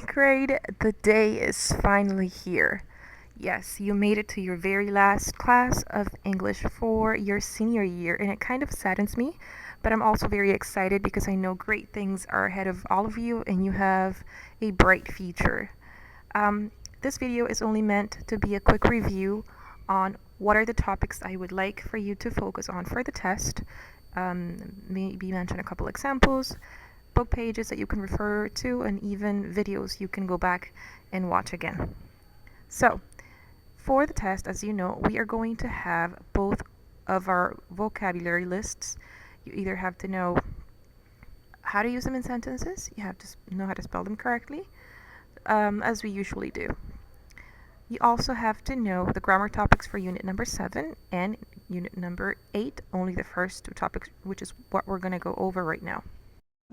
grade, the day is finally here. Yes, you made it to your very last class of English for your senior year, and it kind of saddens me, but I'm also very excited because I know great things are ahead of all of you and you have a bright future. Um, this video is only meant to be a quick review on what are the topics I would like for you to focus on for the test. Maybe mention a couple examples, book pages that you can refer to, and even videos you can go back and watch again. So, for the test, as you know, we are going to have both of our vocabulary lists. You either have to know how to use them in sentences, you have to know how to spell them correctly, as we usually do. You also have to know the grammar topics for unit number 7 and unit number 8, only the first two topics, which is what we're going to go over right now.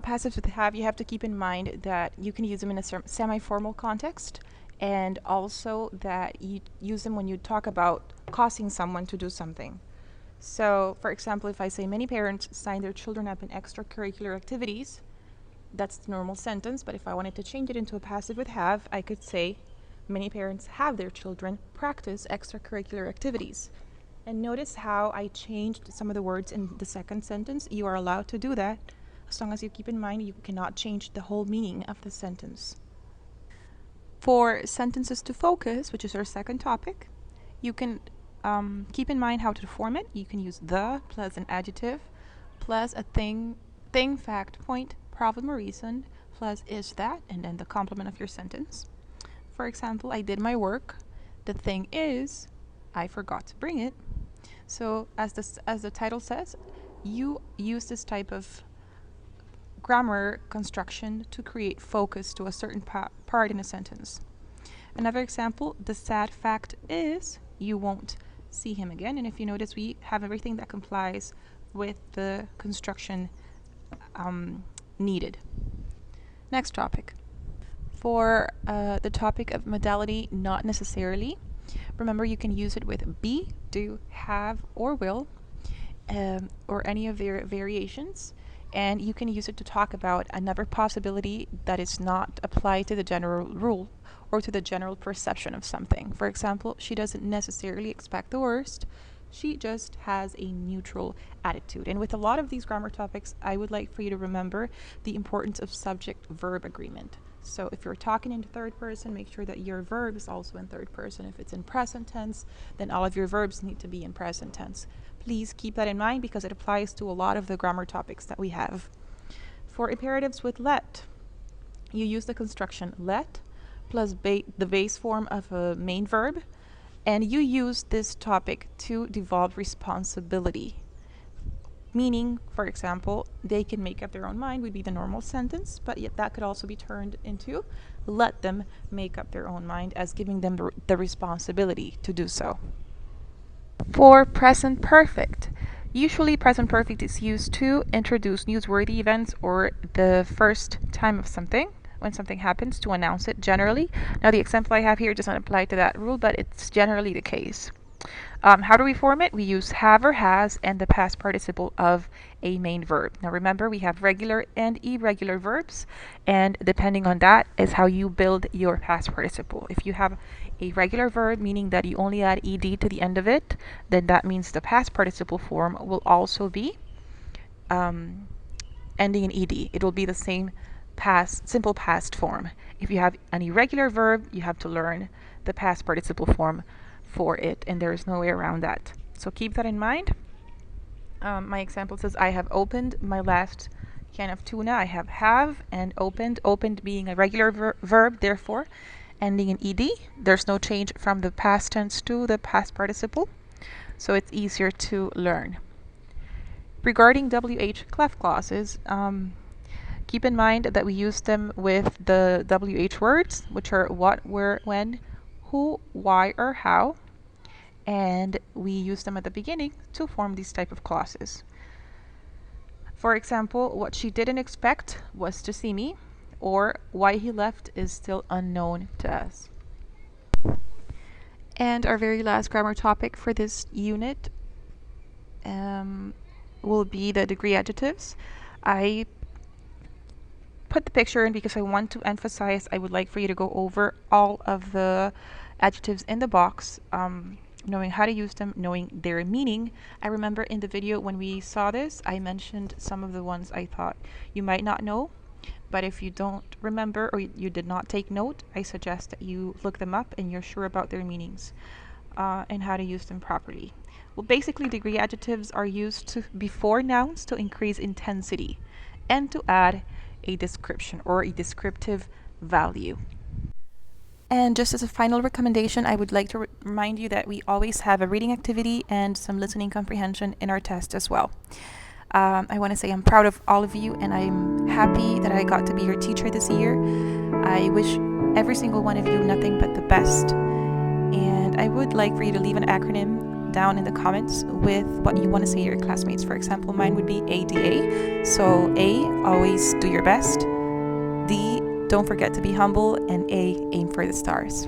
Passives with have, you have to keep in mind that you can use them in a semi-formal context, and also that you use them when you talk about causing someone to do something. So, for example, if I say many parents sign their children up in extracurricular activities, that's the normal sentence, but if I wanted to change it into a passive with have, I could say many parents have their children practice extracurricular activities. And notice how I changed some of the words in the second sentence. You are allowed to do that as long as you keep in mind you cannot change the whole meaning of the sentence. For sentences to focus, which is our second topic, you can keep in mind how to form it. You can use the plus an adjective plus a thing, fact, point, problem, or reason plus is that, and then the complement of your sentence. For example, I did my work. The thing is, I forgot to bring it. So as the title says, you use this type of grammar construction to create focus to a certain part in a sentence. Another example, the sad fact is you won't see him again. And if you notice, we have everything that complies with the construction needed. Next topic. For the topic of modality, not necessarily. Remember, you can use it with be, do, have, or will, or any of their variations. And you can use it to talk about another possibility that is not applied to the general rule or to the general perception of something. For example, she doesn't necessarily expect the worst. She just has a neutral attitude. And with a lot of these grammar topics, I would like for you to remember the importance of subject-verb agreement. So if you're talking in third person, make sure that your verb is also in third person. If it's in present tense, then all of your verbs need to be in present tense. Please keep that in mind because it applies to a lot of the grammar topics that we have. For imperatives with let, you use the construction let plus the base form of a main verb, and you use this topic to devolve responsibility. Meaning, for example, they can make up their own mind would be the normal sentence, but yet that could also be turned into let them make up their own mind as giving them the responsibility to do so. For present perfect, usually present perfect is used to introduce newsworthy events or the first time of something, when something happens, to announce it generally. Now the example I have here does not apply to that rule, but it's generally the case. How do we form it? We use have or has and the past participle of a main verb. Now remember, we have regular and irregular verbs, and depending on that is how you build your past participle. If you have a regular verb, meaning that you only add ed to the end of it, then that means the past participle form will also be ending in ed. It will be the same simple past form. If you have an irregular verb, you have to learn the past participle form for it, and there is no way around that. So keep that in mind. My example says I have opened my last can of tuna. I have and opened being a regular verb, therefore ending in ed. There's no change from the past tense to the past participle, so it's easier to learn. Regarding WH clef clauses, keep in mind that we use them with the WH words, which are what, where, when, who, why, or how, and we use them at the beginning to form these type of clauses. For example, what she didn't expect was to see me, or why he left is still unknown to us. And our very last grammar topic for this unit will be the degree adjectives. I put the picture in because I want to emphasize, I would like for you to go over all of the adjectives in the box, knowing how to use them, knowing their meaning. I remember in the video when we saw this, I mentioned some of the ones I thought you might not know, but if you don't remember or you did not take note, I suggest that you look them up and you're sure about their meanings and how to use them properly. Well, basically, degree adjectives are used before nouns to increase intensity and to add a description or a descriptive value. And just as a final recommendation, I would like to remind you that we always have a reading activity and some listening comprehension in our test as well. I want to say I'm proud of all of you, and I'm happy that I got to be your teacher this year. I wish every single one of you nothing but the best. And I would like for you to leave an acronym down in the comments with what you want to say to your classmates. For example, mine would be ADA. So A, always do your best. D, don't forget to be humble. And A, aim for the stars.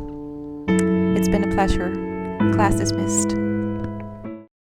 It's been a pleasure. Class dismissed.